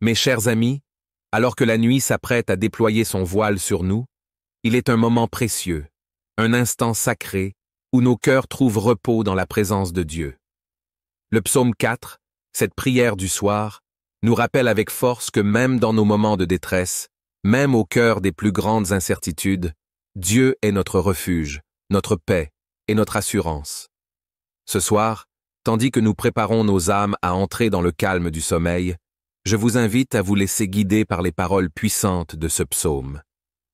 Mes chers amis, alors que la nuit s'apprête à déployer son voile sur nous, il est un moment précieux, un instant sacré où nos cœurs trouvent repos dans la présence de Dieu. Le psaume 4, cette prière du soir, nous rappelle avec force que même dans nos moments de détresse, même au cœur des plus grandes incertitudes, Dieu est notre refuge, notre paix et notre assurance. Ce soir, tandis que nous préparons nos âmes à entrer dans le calme du sommeil, je vous invite à vous laisser guider par les paroles puissantes de ce psaume.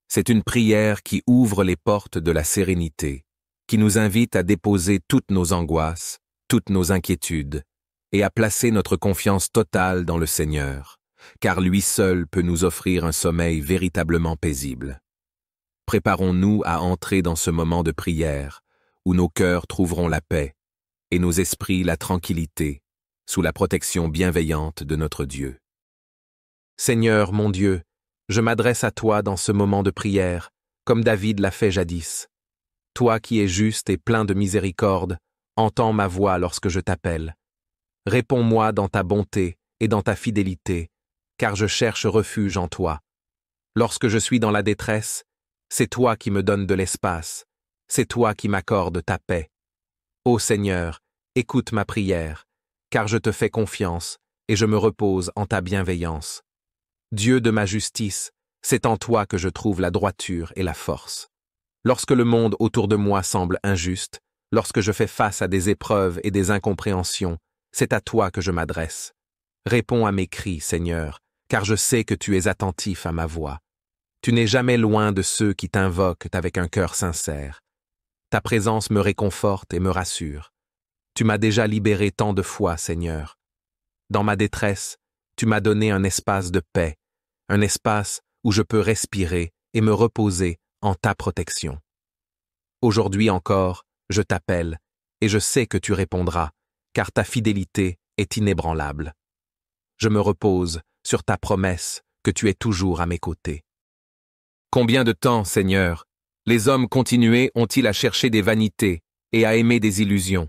C'est une prière qui ouvre les portes de la sérénité, qui nous invite à déposer toutes nos angoisses, toutes nos inquiétudes, et à placer notre confiance totale dans le Seigneur, car lui seul peut nous offrir un sommeil véritablement paisible. Préparons-nous à entrer dans ce moment de prière, où nos cœurs trouveront la paix, et nos esprits la tranquillité, sous la protection bienveillante de notre Dieu. Seigneur, mon Dieu, je m'adresse à toi dans ce moment de prière, comme David l'a fait jadis. Toi qui es juste et plein de miséricorde, entends ma voix lorsque je t'appelle. Réponds-moi dans ta bonté et dans ta fidélité, car je cherche refuge en toi. Lorsque je suis dans la détresse, c'est toi qui me donnes de l'espace, c'est toi qui m'accordes ta paix. Ô Seigneur, écoute ma prière, car je te fais confiance et je me repose en ta bienveillance. Dieu de ma justice, c'est en toi que je trouve la droiture et la force. Lorsque le monde autour de moi semble injuste, lorsque je fais face à des épreuves et des incompréhensions, c'est à toi que je m'adresse. Réponds à mes cris, Seigneur, car je sais que tu es attentif à ma voix. Tu n'es jamais loin de ceux qui t'invoquent avec un cœur sincère. Ta présence me réconforte et me rassure. Tu m'as déjà libéré tant de fois, Seigneur. Dans ma détresse, tu m'as donné un espace de paix, un espace où je peux respirer et me reposer en ta protection. Aujourd'hui encore, je t'appelle, et je sais que tu répondras, car ta fidélité est inébranlable. Je me repose sur ta promesse que tu es toujours à mes côtés. Combien de temps, Seigneur, les hommes continués ont-ils à chercher des vanités et à aimer des illusions?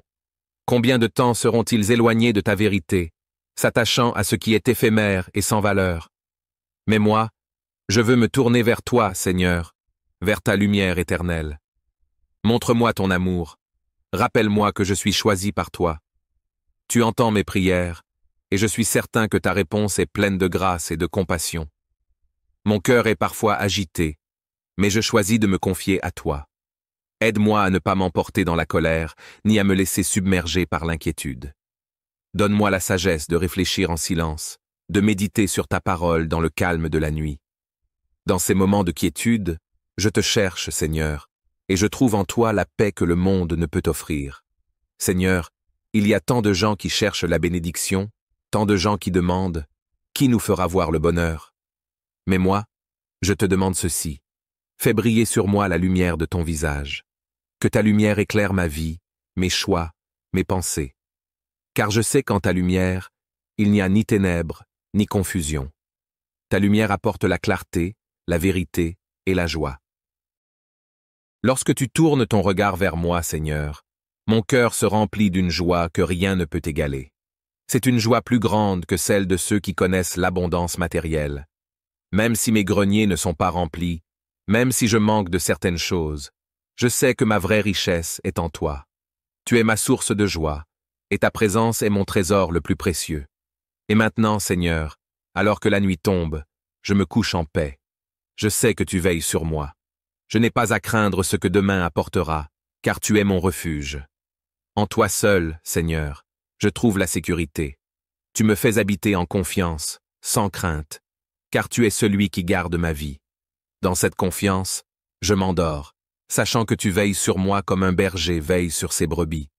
Combien de temps seront-ils éloignés de ta vérité, s'attachant à ce qui est éphémère et sans valeur? Mais moi, je veux me tourner vers toi, Seigneur, vers ta lumière éternelle. Montre-moi ton amour, rappelle-moi que je suis choisi par toi. Tu entends mes prières, et je suis certain que ta réponse est pleine de grâce et de compassion. Mon cœur est parfois agité, mais je choisis de me confier à toi. Aide-moi à ne pas m'emporter dans la colère, ni à me laisser submerger par l'inquiétude. Donne-moi la sagesse de réfléchir en silence, de méditer sur ta parole dans le calme de la nuit. Dans ces moments de quiétude, je te cherche, Seigneur, et je trouve en toi la paix que le monde ne peut offrir. Seigneur, il y a tant de gens qui cherchent la bénédiction, tant de gens qui demandent « Qui nous fera voir le bonheur ?» Mais moi, je te demande ceci. Fais briller sur moi la lumière de ton visage. Que ta lumière éclaire ma vie, mes choix, mes pensées. Car je sais qu'en ta lumière, il n'y a ni ténèbres, ni confusion. Ta lumière apporte la clarté, la vérité et la joie. Lorsque tu tournes ton regard vers moi, Seigneur, mon cœur se remplit d'une joie que rien ne peut égaler. C'est une joie plus grande que celle de ceux qui connaissent l'abondance matérielle. Même si mes greniers ne sont pas remplis, même si je manque de certaines choses, je sais que ma vraie richesse est en toi. Tu es ma source de joie, et ta présence est mon trésor le plus précieux. Et maintenant, Seigneur, alors que la nuit tombe, je me couche en paix. Je sais que tu veilles sur moi. Je n'ai pas à craindre ce que demain apportera, car tu es mon refuge. En toi seul, Seigneur, je trouve la sécurité. Tu me fais habiter en confiance, sans crainte, car tu es celui qui garde ma vie. Dans cette confiance, je m'endors, sachant que tu veilles sur moi comme un berger veille sur ses brebis.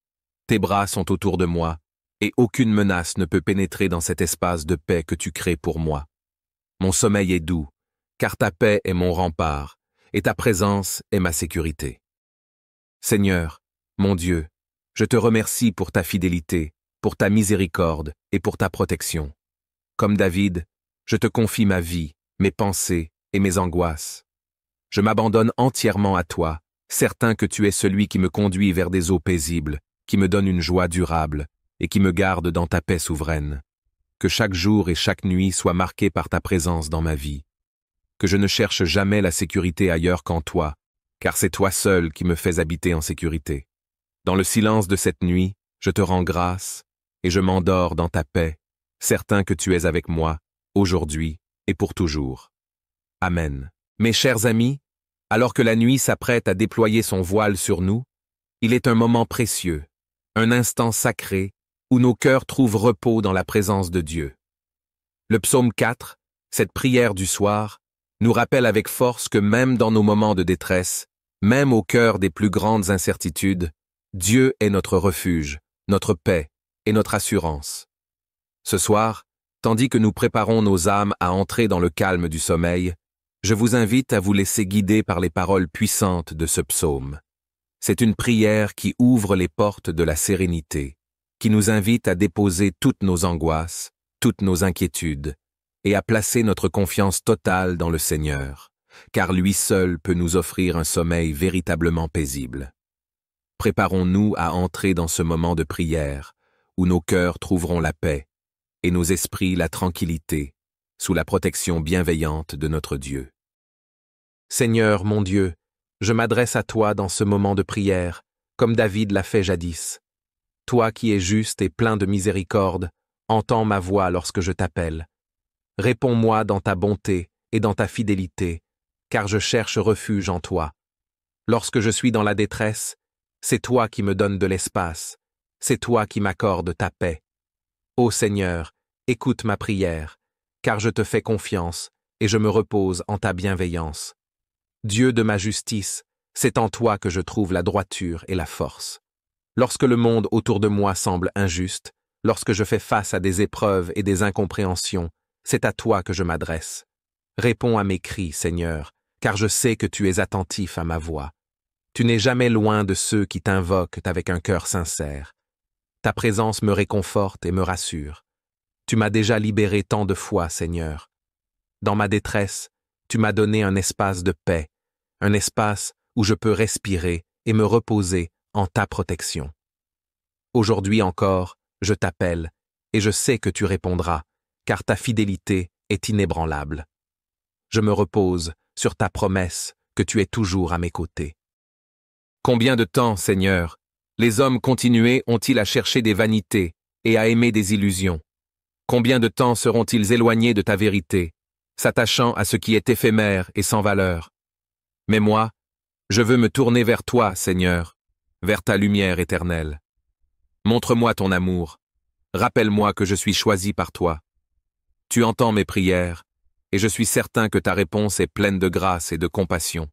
Tes bras sont autour de moi, et aucune menace ne peut pénétrer dans cet espace de paix que tu crées pour moi. Mon sommeil est doux, car ta paix est mon rempart, et ta présence est ma sécurité. Seigneur, mon Dieu, je te remercie pour ta fidélité, pour ta miséricorde et pour ta protection. Comme David, je te confie ma vie, mes pensées et mes angoisses. Je m'abandonne entièrement à toi, certain que tu es celui qui me conduit vers des eaux paisibles, qui me donne une joie durable et qui me garde dans ta paix souveraine. que chaque jour et chaque nuit soient marqués par ta présence dans ma vie. Que je ne cherche jamais la sécurité ailleurs qu'en toi, car c'est toi seul qui me fais habiter en sécurité. Dans le silence de cette nuit, je te rends grâce, et je m'endors dans ta paix, certain que tu es avec moi, aujourd'hui et pour toujours. Amen. Mes chers amis, alors que la nuit s'apprête à déployer son voile sur nous, il est un moment précieux, un instant sacré, où nos cœurs trouvent repos dans la présence de Dieu. Le psaume 4, cette prière du soir, nous rappelle avec force que même dans nos moments de détresse, même au cœur des plus grandes incertitudes, Dieu est notre refuge, notre paix et notre assurance. Ce soir, tandis que nous préparons nos âmes à entrer dans le calme du sommeil, je vous invite à vous laisser guider par les paroles puissantes de ce psaume. C'est une prière qui ouvre les portes de la sérénité, qui nous invite à déposer toutes nos angoisses, toutes nos inquiétudes, et à placer notre confiance totale dans le Seigneur, car lui seul peut nous offrir un sommeil véritablement paisible. Préparons-nous à entrer dans ce moment de prière, où nos cœurs trouveront la paix, et nos esprits la tranquillité, sous la protection bienveillante de notre Dieu. Seigneur mon Dieu, je m'adresse à toi dans ce moment de prière, comme David l'a fait jadis. Toi qui es juste et plein de miséricorde, entends ma voix lorsque je t'appelle. Réponds-moi dans ta bonté et dans ta fidélité, car je cherche refuge en toi. Lorsque je suis dans la détresse, c'est toi qui me donnes de l'espace, c'est toi qui m'accordes ta paix. Ô Seigneur, écoute ma prière, car je te fais confiance et je me repose en ta bienveillance. Dieu de ma justice, c'est en toi que je trouve la droiture et la force. Lorsque le monde autour de moi semble injuste, lorsque je fais face à des épreuves et des incompréhensions, c'est à toi que je m'adresse. Réponds à mes cris, Seigneur, car je sais que tu es attentif à ma voix. Tu n'es jamais loin de ceux qui t'invoquent avec un cœur sincère. Ta présence me réconforte et me rassure. Tu m'as déjà libéré tant de fois, Seigneur. Dans ma détresse, tu m'as donné un espace de paix, un espace où je peux respirer et me reposer en ta protection. Aujourd'hui encore, je t'appelle, et je sais que tu répondras, car ta fidélité est inébranlable. Je me repose sur ta promesse que tu es toujours à mes côtés. Combien de temps, Seigneur, les hommes continués ont-ils à chercher des vanités et à aimer des illusions? Combien de temps seront-ils éloignés de ta vérité, s'attachant à ce qui est éphémère et sans valeur? Mais moi, je veux me tourner vers toi, Seigneur, vers ta lumière éternelle. Montre-moi ton amour, rappelle-moi que je suis choisi par toi. Tu entends mes prières, et je suis certain que ta réponse est pleine de grâce et de compassion.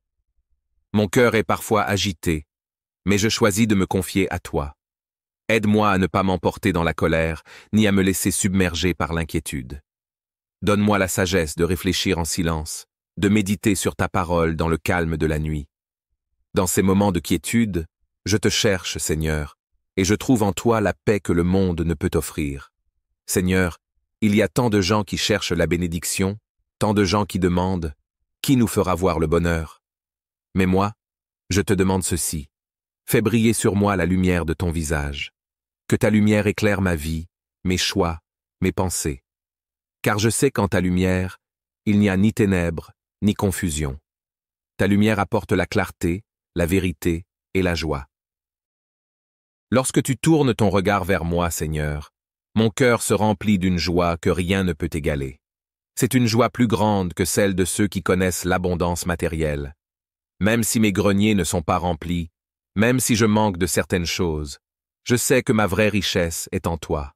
Mon cœur est parfois agité, mais je choisis de me confier à toi. Aide-moi à ne pas m'emporter dans la colère, ni à me laisser submerger par l'inquiétude. Donne-moi la sagesse de réfléchir en silence, de méditer sur ta parole dans le calme de la nuit. Dans ces moments de quiétude, je te cherche, Seigneur, et je trouve en toi la paix que le monde ne peut offrir. Seigneur, il y a tant de gens qui cherchent la bénédiction, tant de gens qui demandent « Qui nous fera voir le bonheur ?» Mais moi, je te demande ceci. Fais briller sur moi la lumière de ton visage. Que ta lumière éclaire ma vie, mes choix, mes pensées. Car je sais qu'en ta lumière, il n'y a ni ténèbres, ni confusion. Ta lumière apporte la clarté, la vérité et la joie. Lorsque tu tournes ton regard vers moi, Seigneur, mon cœur se remplit d'une joie que rien ne peut égaler. C'est une joie plus grande que celle de ceux qui connaissent l'abondance matérielle. Même si mes greniers ne sont pas remplis, même si je manque de certaines choses, je sais que ma vraie richesse est en toi.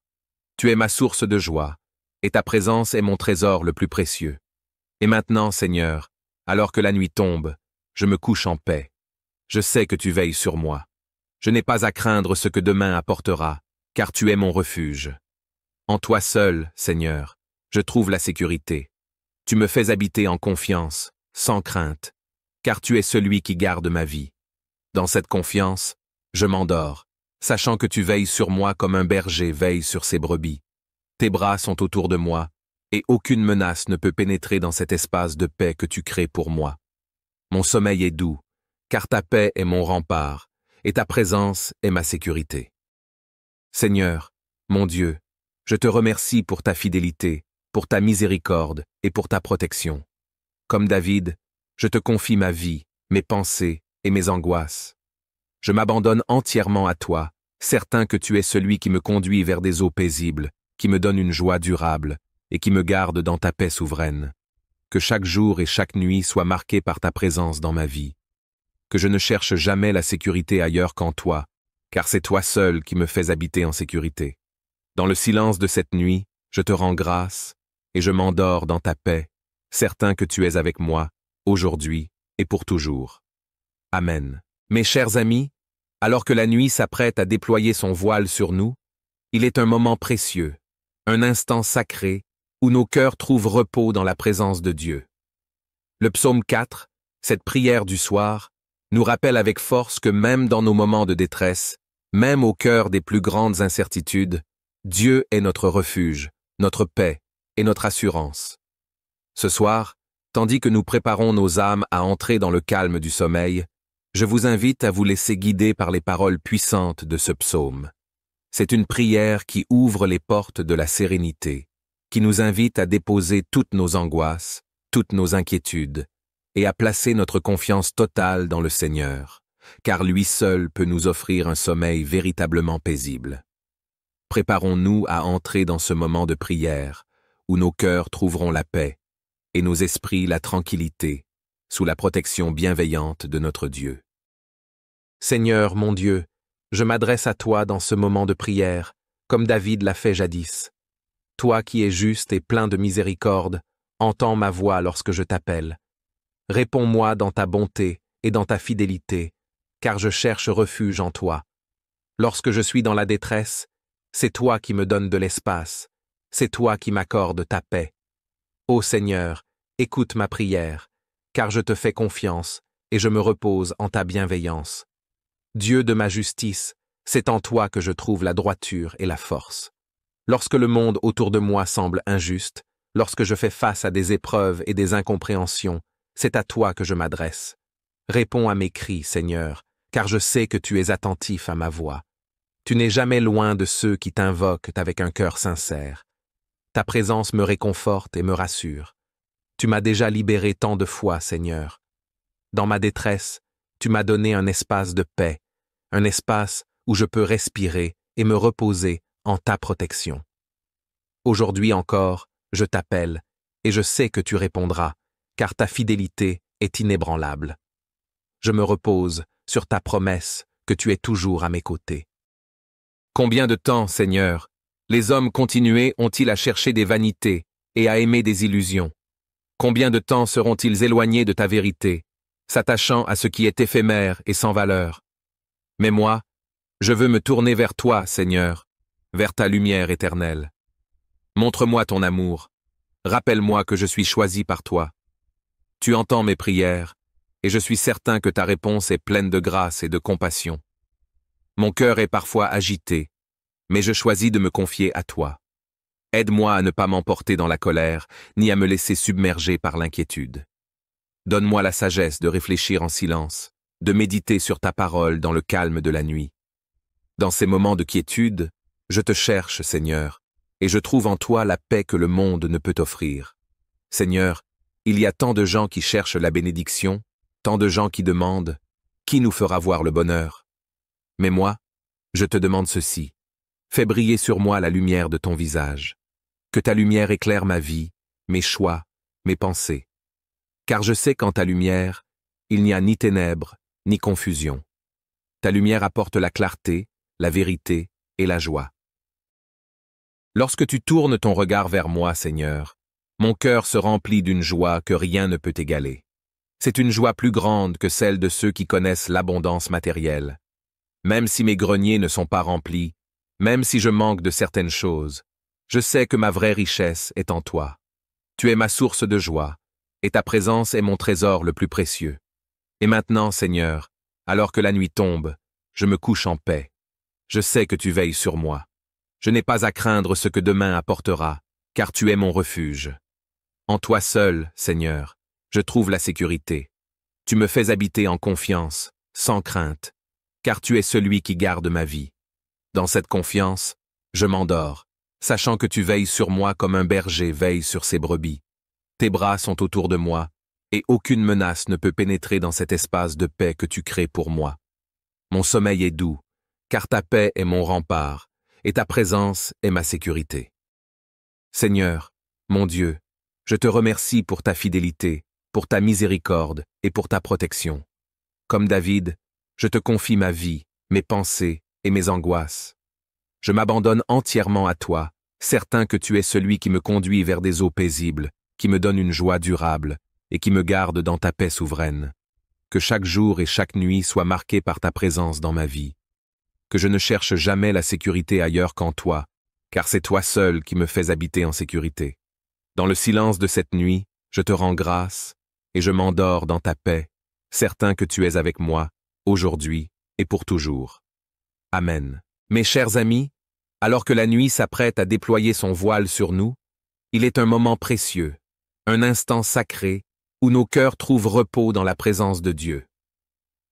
Tu es ma source de joie, et ta présence est mon trésor le plus précieux. Et maintenant, Seigneur, alors que la nuit tombe, je me couche en paix. Je sais que tu veilles sur moi. Je n'ai pas à craindre ce que demain apportera, car tu es mon refuge. En toi seul, Seigneur, je trouve la sécurité. Tu me fais habiter en confiance, sans crainte, car tu es celui qui garde ma vie. Dans cette confiance, je m'endors, sachant que tu veilles sur moi comme un berger veille sur ses brebis. Tes bras sont autour de moi, et aucune menace ne peut pénétrer dans cet espace de paix que tu crées pour moi. Mon sommeil est doux, car ta paix est mon rempart, et ta présence est ma sécurité. Seigneur, mon Dieu, Je te remercie pour ta fidélité, pour ta miséricorde et pour ta protection. Comme David, je te confie ma vie, mes pensées et mes angoisses. Je m'abandonne entièrement à toi, certain que tu es celui qui me conduit vers des eaux paisibles, qui me donne une joie durable et qui me garde dans ta paix souveraine. Que chaque jour et chaque nuit soient marqués par ta présence dans ma vie. Que je ne cherche jamais la sécurité ailleurs qu'en toi, car c'est toi seul qui me fais habiter en sécurité. Dans le silence de cette nuit, je te rends grâce et je m'endors dans ta paix, certain que tu es avec moi, aujourd'hui et pour toujours. Amen. Mes chers amis, alors que la nuit s'apprête à déployer son voile sur nous, il est un moment précieux, un instant sacré où nos cœurs trouvent repos dans la présence de Dieu. Le psaume 4, cette prière du soir, nous rappelle avec force que même dans nos moments de détresse, même au cœur des plus grandes incertitudes, Dieu est notre refuge, notre paix et notre assurance. Ce soir, tandis que nous préparons nos âmes à entrer dans le calme du sommeil, je vous invite à vous laisser guider par les paroles puissantes de ce psaume. C'est une prière qui ouvre les portes de la sérénité, qui nous invite à déposer toutes nos angoisses, toutes nos inquiétudes, et à placer notre confiance totale dans le Seigneur, car lui seul peut nous offrir un sommeil véritablement paisible. Préparons-nous à entrer dans ce moment de prière, où nos cœurs trouveront la paix, et nos esprits la tranquillité, sous la protection bienveillante de notre Dieu. Seigneur mon Dieu, je m'adresse à toi dans ce moment de prière, comme David l'a fait jadis. Toi qui es juste et plein de miséricorde, entends ma voix lorsque je t'appelle. Réponds-moi dans ta bonté et dans ta fidélité, car je cherche refuge en toi. Lorsque je suis dans la détresse, c'est toi qui me donnes de l'espace, c'est toi qui m'accordes ta paix. Ô Seigneur, écoute ma prière, car je te fais confiance et je me repose en ta bienveillance. Dieu de ma justice, c'est en toi que je trouve la droiture et la force. Lorsque le monde autour de moi semble injuste, lorsque je fais face à des épreuves et des incompréhensions, c'est à toi que je m'adresse. Réponds à mes cris, Seigneur, car je sais que tu es attentif à ma voix. Tu n'es jamais loin de ceux qui t'invoquent avec un cœur sincère. Ta présence me réconforte et me rassure. Tu m'as déjà libéré tant de fois, Seigneur. Dans ma détresse, tu m'as donné un espace de paix, un espace où je peux respirer et me reposer en ta protection. Aujourd'hui encore, je t'appelle, et je sais que tu répondras, car ta fidélité est inébranlable. Je me repose sur ta promesse que tu es toujours à mes côtés. Combien de temps, Seigneur, les hommes continués ont-ils à chercher des vanités et à aimer des illusions? Combien de temps seront-ils éloignés de ta vérité, s'attachant à ce qui est éphémère et sans valeur? Mais moi, je veux me tourner vers toi, Seigneur, vers ta lumière éternelle. Montre-moi ton amour, rappelle-moi que je suis choisi par toi. Tu entends mes prières, et je suis certain que ta réponse est pleine de grâce et de compassion. Mon cœur est parfois agité, mais je choisis de me confier à toi. Aide-moi à ne pas m'emporter dans la colère, ni à me laisser submerger par l'inquiétude. Donne-moi la sagesse de réfléchir en silence, de méditer sur ta parole dans le calme de la nuit. Dans ces moments de quiétude, je te cherche, Seigneur, et je trouve en toi la paix que le monde ne peut offrir. Seigneur, il y a tant de gens qui cherchent la bénédiction, tant de gens qui demandent « Qui nous fera voir le bonheur ?» Mais moi, je te demande ceci. Fais briller sur moi la lumière de ton visage. Que ta lumière éclaire ma vie, mes choix, mes pensées. Car je sais qu'en ta lumière, il n'y a ni ténèbres, ni confusion. Ta lumière apporte la clarté, la vérité et la joie. Lorsque tu tournes ton regard vers moi, Seigneur, mon cœur se remplit d'une joie que rien ne peut égaler. C'est une joie plus grande que celle de ceux qui connaissent l'abondance matérielle. Même si mes greniers ne sont pas remplis, même si je manque de certaines choses, je sais que ma vraie richesse est en toi. Tu es ma source de joie, et ta présence est mon trésor le plus précieux. Et maintenant, Seigneur, alors que la nuit tombe, je me couche en paix. Je sais que tu veilles sur moi. Je n'ai pas à craindre ce que demain apportera, car tu es mon refuge. En toi seul, Seigneur, je trouve la sécurité. Tu me fais habiter en confiance, sans crainte, car tu es celui qui garde ma vie. Dans cette confiance, je m'endors, sachant que tu veilles sur moi comme un berger veille sur ses brebis. Tes bras sont autour de moi, et aucune menace ne peut pénétrer dans cet espace de paix que tu crées pour moi. Mon sommeil est doux, car ta paix est mon rempart, et ta présence est ma sécurité. Seigneur, mon Dieu, je te remercie pour ta fidélité, pour ta miséricorde et pour ta protection. Comme David, je te confie ma vie, mes pensées et mes angoisses. Je m'abandonne entièrement à toi, certain que tu es celui qui me conduit vers des eaux paisibles, qui me donne une joie durable et qui me garde dans ta paix souveraine. Que chaque jour et chaque nuit soient marqués par ta présence dans ma vie. Que je ne cherche jamais la sécurité ailleurs qu'en toi, car c'est toi seul qui me fais habiter en sécurité. Dans le silence de cette nuit, je te rends grâce et je m'endors dans ta paix, certain que tu es avec moi, aujourd'hui et pour toujours. Amen. Mes chers amis, alors que la nuit s'apprête à déployer son voile sur nous, il est un moment précieux, un instant sacré, où nos cœurs trouvent repos dans la présence de Dieu.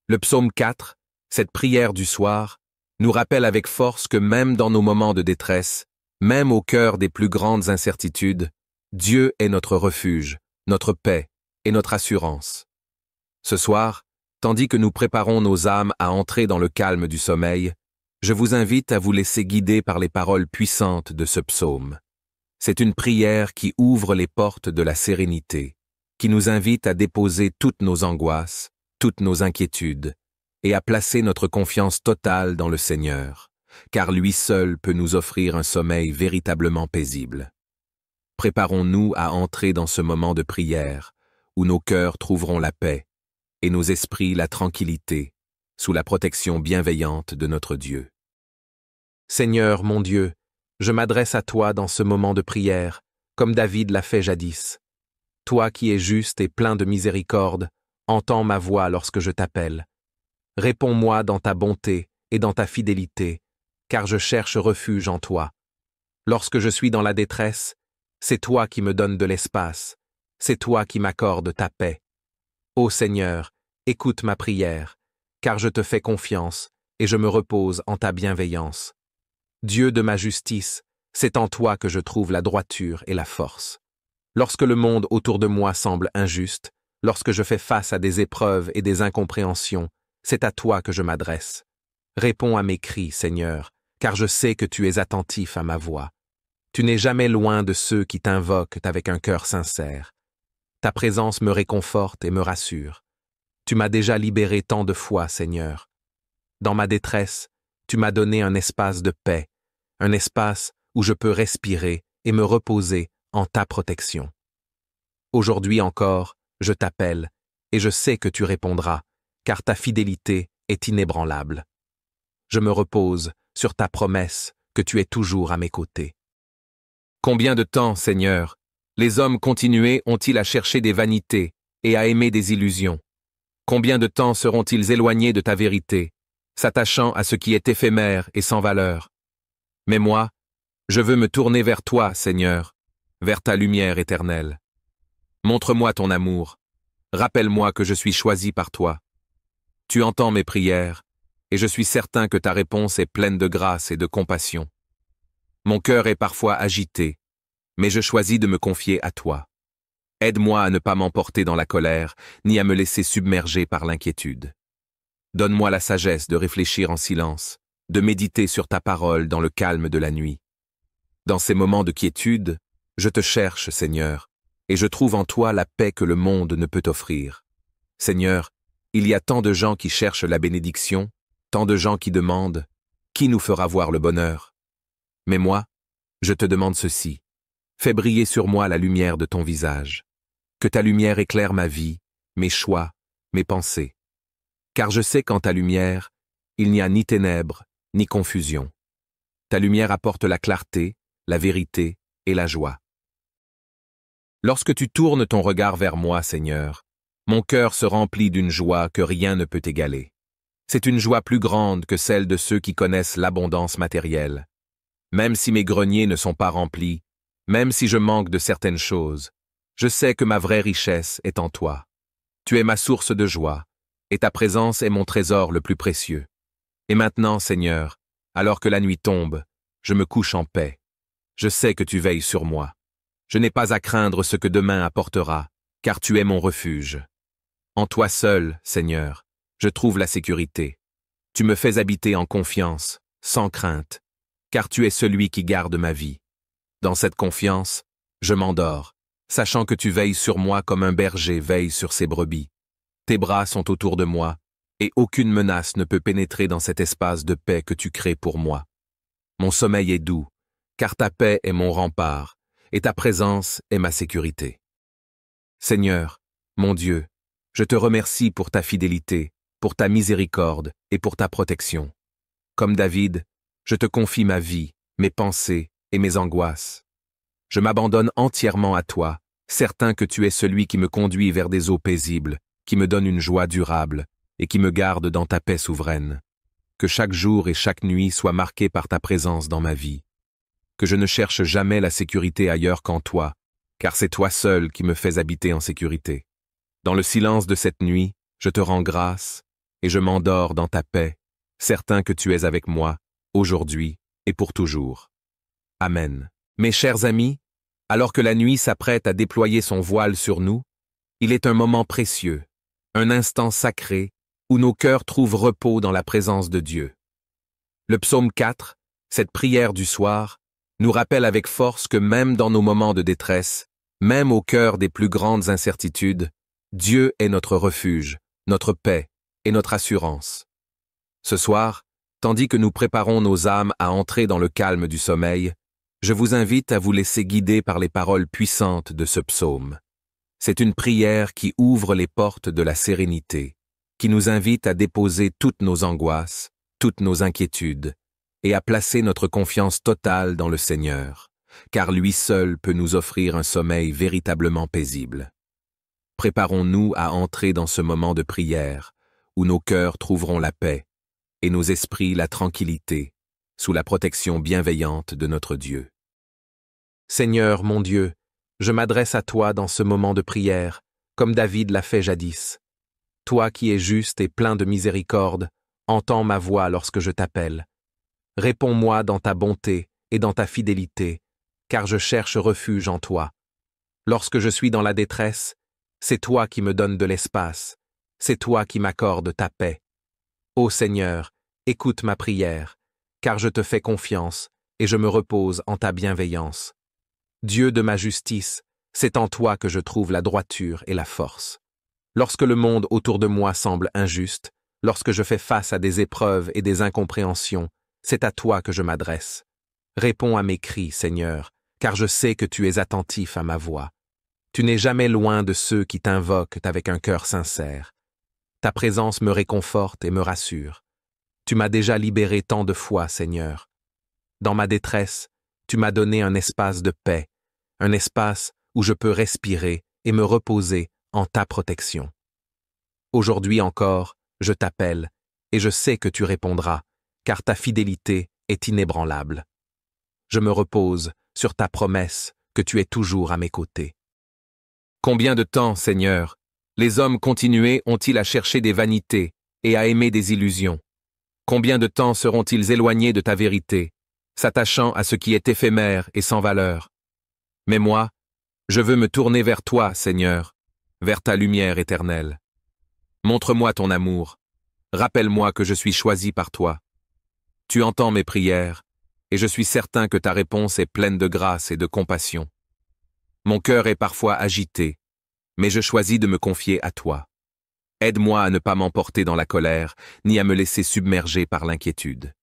Le psaume 4, cette prière du soir, nous rappelle avec force que même dans nos moments de détresse, même au cœur des plus grandes incertitudes, Dieu est notre refuge, notre paix et notre assurance. Ce soir, tandis que nous préparons nos âmes à entrer dans le calme du sommeil, je vous invite à vous laisser guider par les paroles puissantes de ce psaume. C'est une prière qui ouvre les portes de la sérénité, qui nous invite à déposer toutes nos angoisses, toutes nos inquiétudes, et à placer notre confiance totale dans le Seigneur, car lui seul peut nous offrir un sommeil véritablement paisible. Préparons-nous à entrer dans ce moment de prière, où nos cœurs trouveront la paix, et nos esprits la tranquillité, sous la protection bienveillante de notre Dieu. Seigneur, mon Dieu, je m'adresse à toi dans ce moment de prière, comme David l'a fait jadis. Toi qui es juste et plein de miséricorde, entends ma voix lorsque je t'appelle. Réponds-moi dans ta bonté et dans ta fidélité, car je cherche refuge en toi. Lorsque je suis dans la détresse, c'est toi qui me donnes de l'espace, c'est toi qui m'accordes ta paix. Ô Seigneur, écoute ma prière, car je te fais confiance et je me repose en ta bienveillance. Dieu de ma justice, c'est en toi que je trouve la droiture et la force. Lorsque le monde autour de moi semble injuste, lorsque je fais face à des épreuves et des incompréhensions, c'est à toi que je m'adresse. Réponds à mes cris, Seigneur, car je sais que tu es attentif à ma voix. Tu n'es jamais loin de ceux qui t'invoquent avec un cœur sincère. Ta présence me réconforte et me rassure. Tu m'as déjà libéré tant de fois, Seigneur. Dans ma détresse, tu m'as donné un espace de paix, un espace où je peux respirer et me reposer en ta protection. Aujourd'hui encore, je t'appelle, et je sais que tu répondras, car ta fidélité est inébranlable. Je me repose sur ta promesse que tu es toujours à mes côtés. Combien de temps, Seigneur, les hommes continués ont-ils à chercher des vanités et à aimer des illusions? Combien de temps seront-ils éloignés de ta vérité, s'attachant à ce qui est éphémère et sans valeur? Mais moi, je veux me tourner vers toi, Seigneur, vers ta lumière éternelle. Montre-moi ton amour, rappelle-moi que je suis choisi par toi. Tu entends mes prières, et je suis certain que ta réponse est pleine de grâce et de compassion. Mon cœur est parfois agité, mais je choisis de me confier à toi. Aide-moi à ne pas m'emporter dans la colère, ni à me laisser submerger par l'inquiétude. Donne-moi la sagesse de réfléchir en silence, de méditer sur ta parole dans le calme de la nuit. Dans ces moments de quiétude, je te cherche, Seigneur, et je trouve en toi la paix que le monde ne peut offrir. Seigneur, il y a tant de gens qui cherchent la bénédiction, tant de gens qui demandent « Qui nous fera voir le bonheur ?» Mais moi, je te demande ceci. Fais briller sur moi la lumière de ton visage. Que ta lumière éclaire ma vie, mes choix, mes pensées. Car je sais qu'en ta lumière, il n'y a ni ténèbres, ni confusion. Ta lumière apporte la clarté, la vérité et la joie. Lorsque tu tournes ton regard vers moi, Seigneur, mon cœur se remplit d'une joie que rien ne peut égaler. C'est une joie plus grande que celle de ceux qui connaissent l'abondance matérielle. Même si mes greniers ne sont pas remplis, même si je manque de certaines choses, je sais que ma vraie richesse est en toi. Tu es ma source de joie, et ta présence est mon trésor le plus précieux. Et maintenant, Seigneur, alors que la nuit tombe, je me couche en paix. je sais que tu veilles sur moi. Je n'ai pas à craindre ce que demain apportera, car tu es mon refuge. En toi seul, Seigneur, je trouve la sécurité. Tu me fais habiter en confiance, sans crainte, car tu es celui qui garde ma vie. Dans cette confiance, je m'endors, sachant que tu veilles sur moi comme un berger veille sur ses brebis. Tes bras sont autour de moi, et aucune menace ne peut pénétrer dans cet espace de paix que tu crées pour moi. Mon sommeil est doux, car ta paix est mon rempart, et ta présence est ma sécurité. Seigneur, mon Dieu, je te remercie pour ta fidélité, pour ta miséricorde et pour ta protection. Comme David, je te confie ma vie, mes pensées et mes angoisses. Je m'abandonne entièrement à toi, certain que tu es celui qui me conduit vers des eaux paisibles, qui me donne une joie durable et qui me garde dans ta paix souveraine. Que chaque jour et chaque nuit soient marqués par ta présence dans ma vie. Que je ne cherche jamais la sécurité ailleurs qu'en toi, car c'est toi seul qui me fais habiter en sécurité. Dans le silence de cette nuit, je te rends grâce et je m'endors dans ta paix, certain que tu es avec moi, aujourd'hui et pour toujours. Amen. Mes chers amis, alors que la nuit s'apprête à déployer son voile sur nous, il est un moment précieux, un instant sacré, où nos cœurs trouvent repos dans la présence de Dieu. Le psaume 4, cette prière du soir, nous rappelle avec force que même dans nos moments de détresse, même au cœur des plus grandes incertitudes, Dieu est notre refuge, notre paix et notre assurance. Ce soir, tandis que nous préparons nos âmes à entrer dans le calme du sommeil, je vous invite à vous laisser guider par les paroles puissantes de ce psaume. C'est une prière qui ouvre les portes de la sérénité, qui nous invite à déposer toutes nos angoisses, toutes nos inquiétudes, et à placer notre confiance totale dans le Seigneur, car lui seul peut nous offrir un sommeil véritablement paisible. Préparons-nous à entrer dans ce moment de prière, où nos cœurs trouveront la paix, et nos esprits la tranquillité, sous la protection bienveillante de notre Dieu. Seigneur, mon Dieu, je m'adresse à toi dans ce moment de prière, comme David l'a fait jadis. Toi qui es juste et plein de miséricorde, entends ma voix lorsque je t'appelle. Réponds-moi dans ta bonté et dans ta fidélité, car je cherche refuge en toi. Lorsque je suis dans la détresse, c'est toi qui me donnes de l'espace, c'est toi qui m'accordes ta paix. Ô Seigneur, écoute ma prière, car je te fais confiance et je me repose en ta bienveillance. Dieu de ma justice, c'est en toi que je trouve la droiture et la force. Lorsque le monde autour de moi semble injuste, lorsque je fais face à des épreuves et des incompréhensions, c'est à toi que je m'adresse. Réponds à mes cris, Seigneur, car je sais que tu es attentif à ma voix. Tu n'es jamais loin de ceux qui t'invoquent avec un cœur sincère. Ta présence me réconforte et me rassure. Tu m'as déjà libéré tant de fois, Seigneur. Dans ma détresse, tu m'as donné un espace de paix, un espace où je peux respirer et me reposer en ta protection. Aujourd'hui encore, je t'appelle, et je sais que tu répondras, car ta fidélité est inébranlable. Je me repose sur ta promesse que tu es toujours à mes côtés. Combien de temps, Seigneur, les hommes continués ont-ils à chercher des vanités et à aimer des illusions? Combien de temps seront-ils éloignés de ta vérité, s'attachant à ce qui est éphémère et sans valeur? Mais moi, je veux me tourner vers toi, Seigneur, vers ta lumière éternelle. Montre-moi ton amour, rappelle-moi que je suis choisi par toi. Tu entends mes prières, et je suis certain que ta réponse est pleine de grâce et de compassion. Mon cœur est parfois agité, mais je choisis de me confier à toi. Aide-moi à ne pas m'emporter dans la colère, ni à me laisser submerger par l'inquiétude.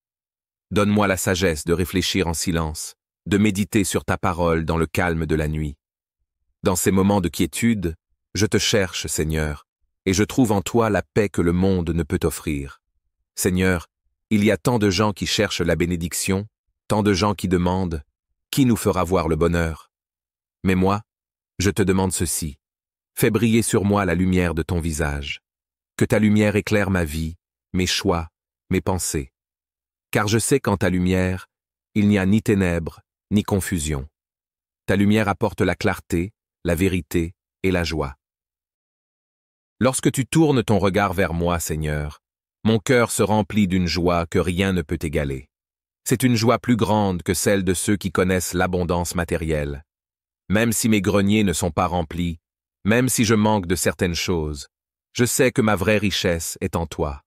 Donne-moi la sagesse de réfléchir en silence, de méditer sur ta parole dans le calme de la nuit. Dans ces moments de quiétude, je te cherche, Seigneur, et je trouve en toi la paix que le monde ne peut offrir. Seigneur, il y a tant de gens qui cherchent la bénédiction, tant de gens qui demandent « Qui nous fera voir le bonheur ?» Mais moi, je te demande ceci. Fais briller sur moi la lumière de ton visage. Que ta lumière éclaire ma vie, mes choix, mes pensées. Car je sais qu'en ta lumière, il n'y a ni ténèbres, ni confusion. Ta lumière apporte la clarté, la vérité et la joie. Lorsque tu tournes ton regard vers moi, Seigneur, mon cœur se remplit d'une joie que rien ne peut égaler. C'est une joie plus grande que celle de ceux qui connaissent l'abondance matérielle. Même si mes greniers ne sont pas remplis, même si je manque de certaines choses, je sais que ma vraie richesse est en toi.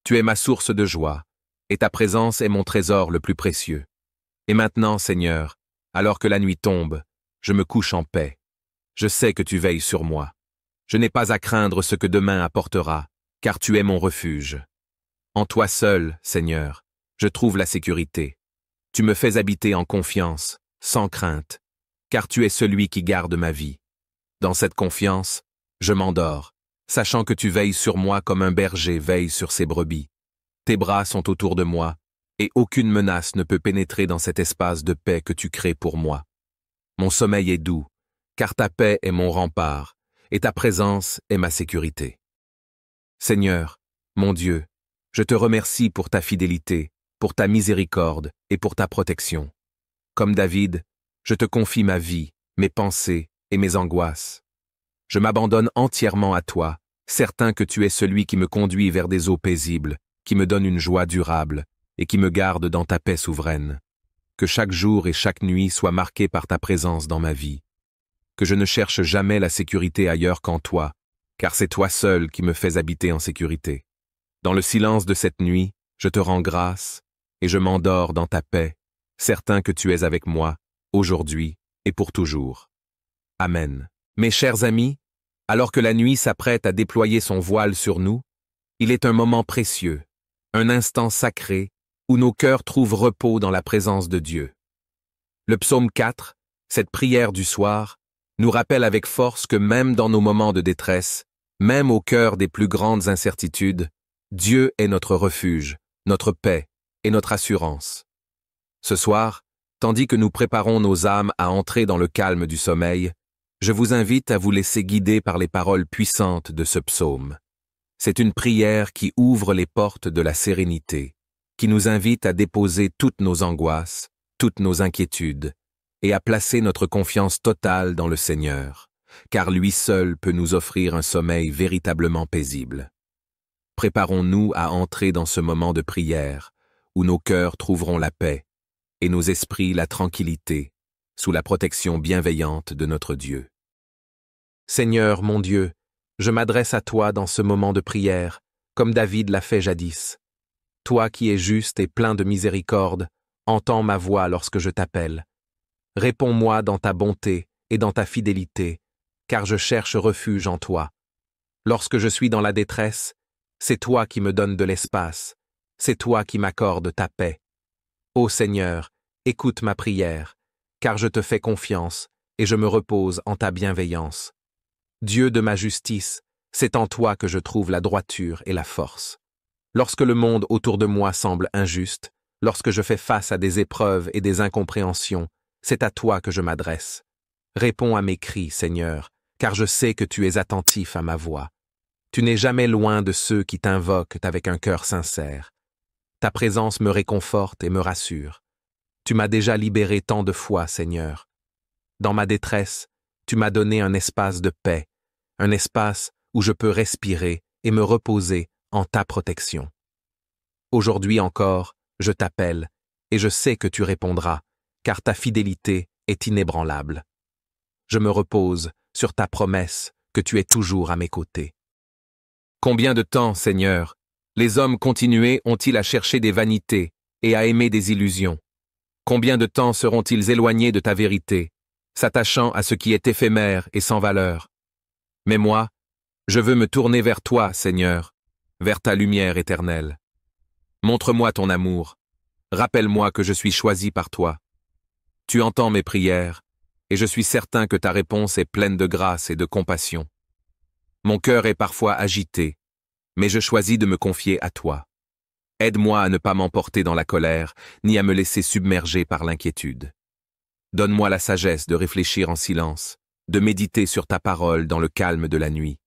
Tu es ma source de joie, et ta présence est mon trésor le plus précieux. Et maintenant, Seigneur, alors que la nuit tombe, je me couche en paix. Je sais que tu veilles sur moi. Je n'ai pas à craindre ce que demain apportera, car tu es mon refuge. En toi seul, Seigneur, je trouve la sécurité. Tu me fais habiter en confiance, sans crainte, car tu es celui qui garde ma vie. Dans cette confiance, je m'endors, sachant que tu veilles sur moi comme un berger veille sur ses brebis. Tes bras sont autour de moi, et aucune menace ne peut pénétrer dans cet espace de paix que tu crées pour moi. Mon sommeil est doux, car ta paix est mon rempart, et ta présence est ma sécurité. Seigneur, mon Dieu, je te remercie pour ta fidélité, pour ta miséricorde et pour ta protection. Comme David, je te confie ma vie, mes pensées et mes angoisses. Je m'abandonne entièrement à toi, certain que tu es celui qui me conduit vers des eaux paisibles, qui me donne une joie durable et qui me garde dans ta paix souveraine. Que chaque jour et chaque nuit soient marqués par ta présence dans ma vie. Que je ne cherche jamais la sécurité ailleurs qu'en toi, car c'est toi seul qui me fais habiter en sécurité. Dans le silence de cette nuit, je te rends grâce et je m'endors dans ta paix, certain que tu es avec moi, aujourd'hui et pour toujours. Amen. Mes chers amis, alors que la nuit s'apprête à déployer son voile sur nous, il est un moment précieux, un instant sacré, où nos cœurs trouvent repos dans la présence de Dieu. Le psaume 4, cette prière du soir, nous rappelle avec force que même dans nos moments de détresse, même au cœur des plus grandes incertitudes, Dieu est notre refuge, notre paix et notre assurance. Ce soir, tandis que nous préparons nos âmes à entrer dans le calme du sommeil, je vous invite à vous laisser guider par les paroles puissantes de ce psaume. C'est une prière qui ouvre les portes de la sérénité, qui nous invite à déposer toutes nos angoisses, toutes nos inquiétudes, et à placer notre confiance totale dans le Seigneur, car lui seul peut nous offrir un sommeil véritablement paisible. Préparons-nous à entrer dans ce moment de prière, où nos cœurs trouveront la paix, et nos esprits la tranquillité, sous la protection bienveillante de notre Dieu. Seigneur, mon Dieu, je m'adresse à toi dans ce moment de prière, comme David l'a fait jadis. Toi qui es juste et plein de miséricorde, entends ma voix lorsque je t'appelle. Réponds-moi dans ta bonté et dans ta fidélité, car je cherche refuge en toi. Lorsque je suis dans la détresse, c'est toi qui me donnes de l'espace, c'est toi qui m'accordes ta paix. Ô Seigneur, écoute ma prière, car je te fais confiance et je me repose en ta bienveillance. Dieu de ma justice, c'est en toi que je trouve la droiture et la force. Lorsque le monde autour de moi semble injuste, lorsque je fais face à des épreuves et des incompréhensions, c'est à toi que je m'adresse. Réponds à mes cris, Seigneur, car je sais que tu es attentif à ma voix. Tu n'es jamais loin de ceux qui t'invoquent avec un cœur sincère. Ta présence me réconforte et me rassure. Tu m'as déjà libéré tant de fois, Seigneur. Dans ma détresse, tu m'as donné un espace de paix, un espace où je peux respirer et me reposer en ta protection. Aujourd'hui encore, je t'appelle, et je sais que tu répondras, car ta fidélité est inébranlable. Je me repose sur ta promesse que tu es toujours à mes côtés. Combien de temps, Seigneur, les hommes continués ont-ils à chercher des vanités et à aimer des illusions? Combien de temps seront-ils éloignés de ta vérité, s'attachant à ce qui est éphémère et sans valeur? Mais moi, je veux me tourner vers toi, Seigneur, vers ta lumière éternelle. Montre-moi ton amour, rappelle-moi que je suis choisi par toi. Tu entends mes prières, et je suis certain que ta réponse est pleine de grâce et de compassion. Mon cœur est parfois agité, mais je choisis de me confier à toi. Aide-moi à ne pas m'emporter dans la colère, ni à me laisser submerger par l'inquiétude. Donne-moi la sagesse de réfléchir en silence, de méditer sur ta parole dans le calme de la nuit.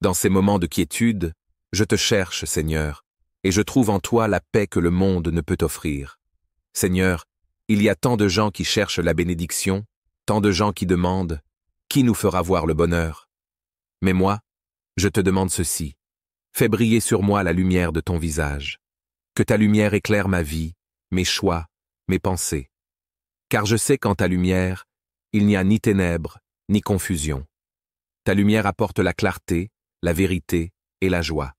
Dans ces moments de quiétude, je te cherche, Seigneur, et je trouve en toi la paix que le monde ne peut offrir. Seigneur, il y a tant de gens qui cherchent la bénédiction, tant de gens qui demandent « Qui nous fera voir le bonheur ?» Mais moi, je te demande ceci. Fais briller sur moi la lumière de ton visage. Que ta lumière éclaire ma vie, mes choix, mes pensées. Car je sais qu'en ta lumière, il n'y a ni ténèbres, ni confusion. Ta lumière apporte la clarté, la vérité et la joie.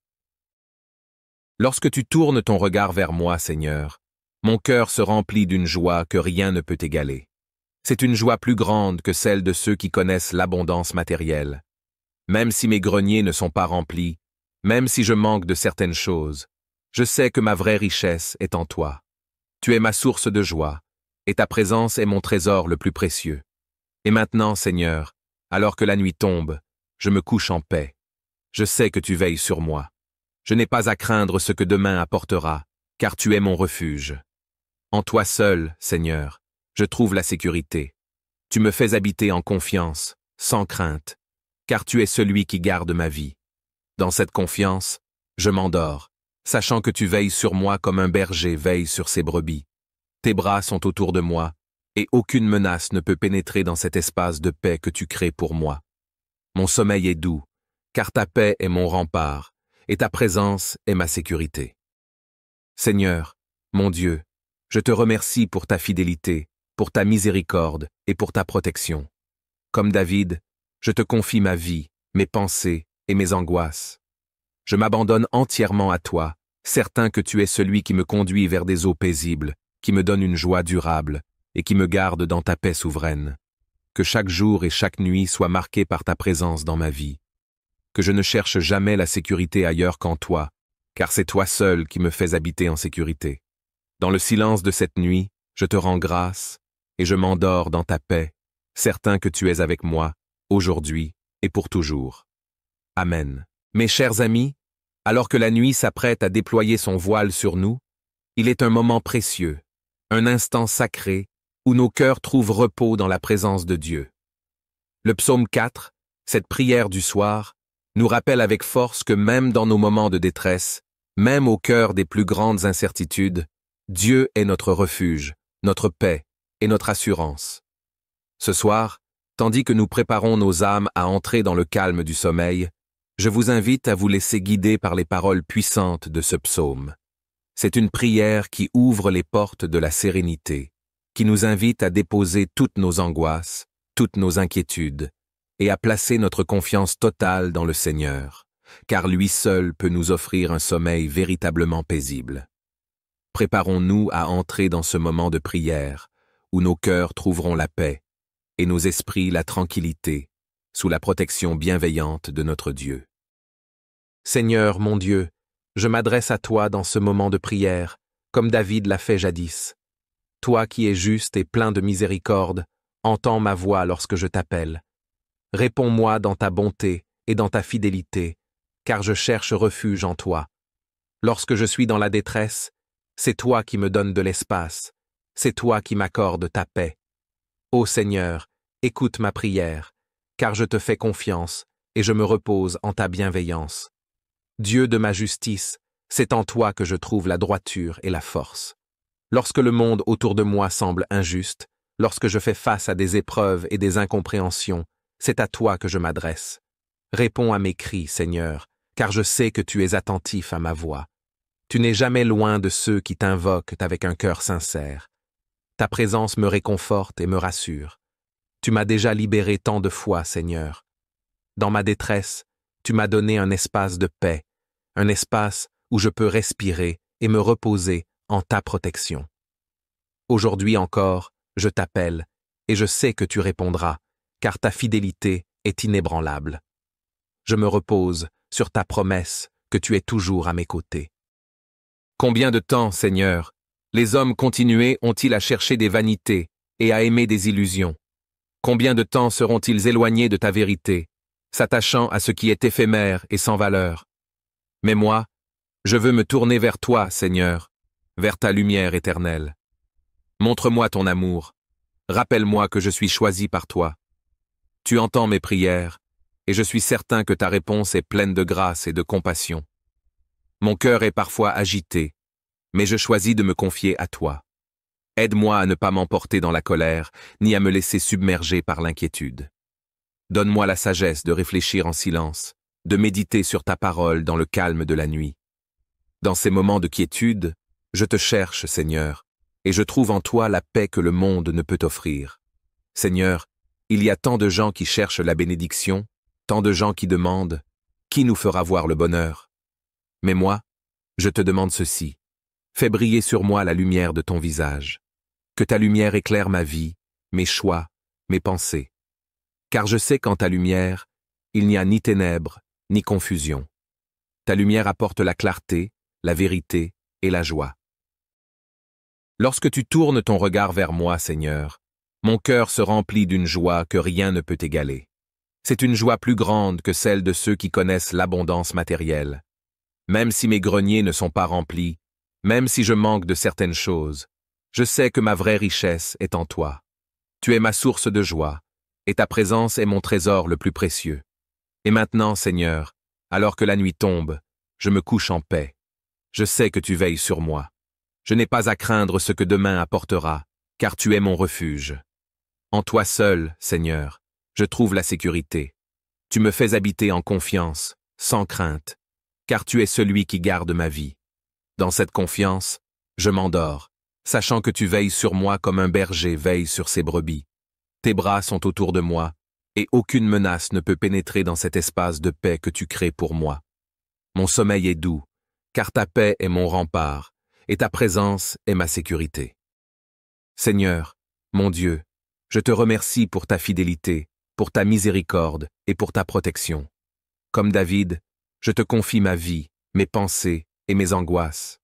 Lorsque tu tournes ton regard vers moi, Seigneur, mon cœur se remplit d'une joie que rien ne peut égaler. C'est une joie plus grande que celle de ceux qui connaissent l'abondance matérielle. Même si mes greniers ne sont pas remplis, même si je manque de certaines choses, je sais que ma vraie richesse est en toi. Tu es ma source de joie, et ta présence est mon trésor le plus précieux. Et maintenant, Seigneur, alors que la nuit tombe, je me couche en paix. Je sais que tu veilles sur moi. Je n'ai pas à craindre ce que demain apportera, car tu es mon refuge. En toi seul, Seigneur, je trouve la sécurité. Tu me fais habiter en confiance, sans crainte, car tu es celui qui garde ma vie. Dans cette confiance, je m'endors, sachant que tu veilles sur moi comme un berger veille sur ses brebis. Tes bras sont autour de moi, et aucune menace ne peut pénétrer dans cet espace de paix que tu crées pour moi. Mon sommeil est doux, car ta paix est mon rempart, et ta présence est ma sécurité. Seigneur, mon Dieu, je te remercie pour ta fidélité, pour ta miséricorde et pour ta protection. Comme David, je te confie ma vie, mes pensées et mes angoisses. Je m'abandonne entièrement à toi, certain que tu es celui qui me conduit vers des eaux paisibles, qui me donne une joie durable et qui me garde dans ta paix souveraine. Que chaque jour et chaque nuit soient marqués par ta présence dans ma vie. Que je ne cherche jamais la sécurité ailleurs qu'en toi, car c'est toi seul qui me fais habiter en sécurité. Dans le silence de cette nuit, je te rends grâce et je m'endors dans ta paix, certain que tu es avec moi, aujourd'hui et pour toujours. Amen. Mes chers amis, alors que la nuit s'apprête à déployer son voile sur nous, il est un moment précieux, un instant sacré, où nos cœurs trouvent repos dans la présence de Dieu. Le psaume 4, cette prière du soir, nous rappelle avec force que même dans nos moments de détresse, même au cœur des plus grandes incertitudes, Dieu est notre refuge, notre paix et notre assurance. Ce soir, tandis que nous préparons nos âmes à entrer dans le calme du sommeil, je vous invite à vous laisser guider par les paroles puissantes de ce psaume. C'est une prière qui ouvre les portes de la sérénité, qui nous invite à déposer toutes nos angoisses, toutes nos inquiétudes, et à placer notre confiance totale dans le Seigneur, car lui seul peut nous offrir un sommeil véritablement paisible. Préparons-nous à entrer dans ce moment de prière, où nos cœurs trouveront la paix, et nos esprits la tranquillité, sous la protection bienveillante de notre Dieu. Seigneur, mon Dieu, je m'adresse à toi dans ce moment de prière, comme David l'a fait jadis. Toi qui es juste et plein de miséricorde, entends ma voix lorsque je t'appelle. Réponds-moi dans ta bonté et dans ta fidélité, car je cherche refuge en toi. Lorsque je suis dans la détresse, c'est toi qui me donnes de l'espace, c'est toi qui m'accordes ta paix. Ô Seigneur, écoute ma prière, car je te fais confiance et je me repose en ta bienveillance. Dieu de ma justice, c'est en toi que je trouve la droiture et la force. Lorsque le monde autour de moi semble injuste, lorsque je fais face à des épreuves et des incompréhensions, c'est à toi que je m'adresse. Réponds à mes cris, Seigneur, car je sais que tu es attentif à ma voix. Tu n'es jamais loin de ceux qui t'invoquent avec un cœur sincère. Ta présence me réconforte et me rassure. Tu m'as déjà libéré tant de fois, Seigneur. Dans ma détresse, tu m'as donné un espace de paix, un espace où je peux respirer et me reposer en ta protection. Aujourd'hui encore, je t'appelle, et je sais que tu répondras, car ta fidélité est inébranlable. Je me repose sur ta promesse que tu es toujours à mes côtés. Combien de temps, Seigneur, les hommes continués ont-ils à chercher des vanités et à aimer des illusions? Combien de temps seront-ils éloignés de ta vérité, s'attachant à ce qui est éphémère et sans valeur? Mais moi, je veux me tourner vers toi, Seigneur, vers ta lumière éternelle. Montre-moi ton amour. Rappelle-moi que je suis choisi par toi. Tu entends mes prières, et je suis certain que ta réponse est pleine de grâce et de compassion. Mon cœur est parfois agité, mais je choisis de me confier à toi. Aide-moi à ne pas m'emporter dans la colère, ni à me laisser submerger par l'inquiétude. Donne-moi la sagesse de réfléchir en silence, de méditer sur ta parole dans le calme de la nuit. Dans ces moments de quiétude, je te cherche, Seigneur, et je trouve en toi la paix que le monde ne peut offrir. Seigneur, il y a tant de gens qui cherchent la bénédiction, tant de gens qui demandent « Qui nous fera voir le bonheur ?» Mais moi, je te demande ceci. Fais briller sur moi la lumière de ton visage. Que ta lumière éclaire ma vie, mes choix, mes pensées. Car je sais qu'en ta lumière, il n'y a ni ténèbres, ni confusion. Ta lumière apporte la clarté, la vérité et la joie. Lorsque tu tournes ton regard vers moi, Seigneur, mon cœur se remplit d'une joie que rien ne peut égaler. C'est une joie plus grande que celle de ceux qui connaissent l'abondance matérielle. Même si mes greniers ne sont pas remplis, même si je manque de certaines choses, je sais que ma vraie richesse est en toi. Tu es ma source de joie, et ta présence est mon trésor le plus précieux. Et maintenant, Seigneur, alors que la nuit tombe, je me couche en paix. Je sais que tu veilles sur moi. Je n'ai pas à craindre ce que demain apportera, car tu es mon refuge. En toi seul, Seigneur, je trouve la sécurité. Tu me fais habiter en confiance, sans crainte, car tu es celui qui garde ma vie. Dans cette confiance, je m'endors, sachant que tu veilles sur moi comme un berger veille sur ses brebis. Tes bras sont autour de moi, et aucune menace ne peut pénétrer dans cet espace de paix que tu crées pour moi. Mon sommeil est doux, car ta paix est mon rempart, et ta présence est ma sécurité. Seigneur, mon Dieu, je te remercie pour ta fidélité, pour ta miséricorde et pour ta protection. Comme David, je te confie ma vie, mes pensées et mes angoisses.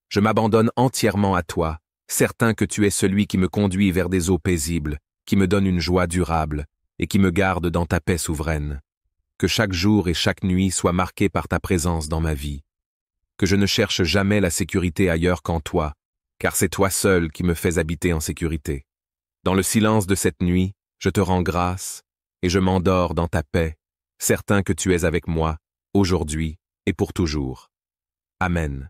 Je m'abandonne entièrement à toi, certain que tu es celui qui me conduit vers des eaux paisibles, qui me donne une joie durable et qui me garde dans ta paix souveraine. Que chaque jour et chaque nuit soient marqués par ta présence dans ma vie. Que je ne cherche jamais la sécurité ailleurs qu'en toi, car c'est toi seul qui me fais habiter en sécurité. Dans le silence de cette nuit, je te rends grâce et je m'endors dans ta paix, certain que tu es avec moi, aujourd'hui et pour toujours. Amen.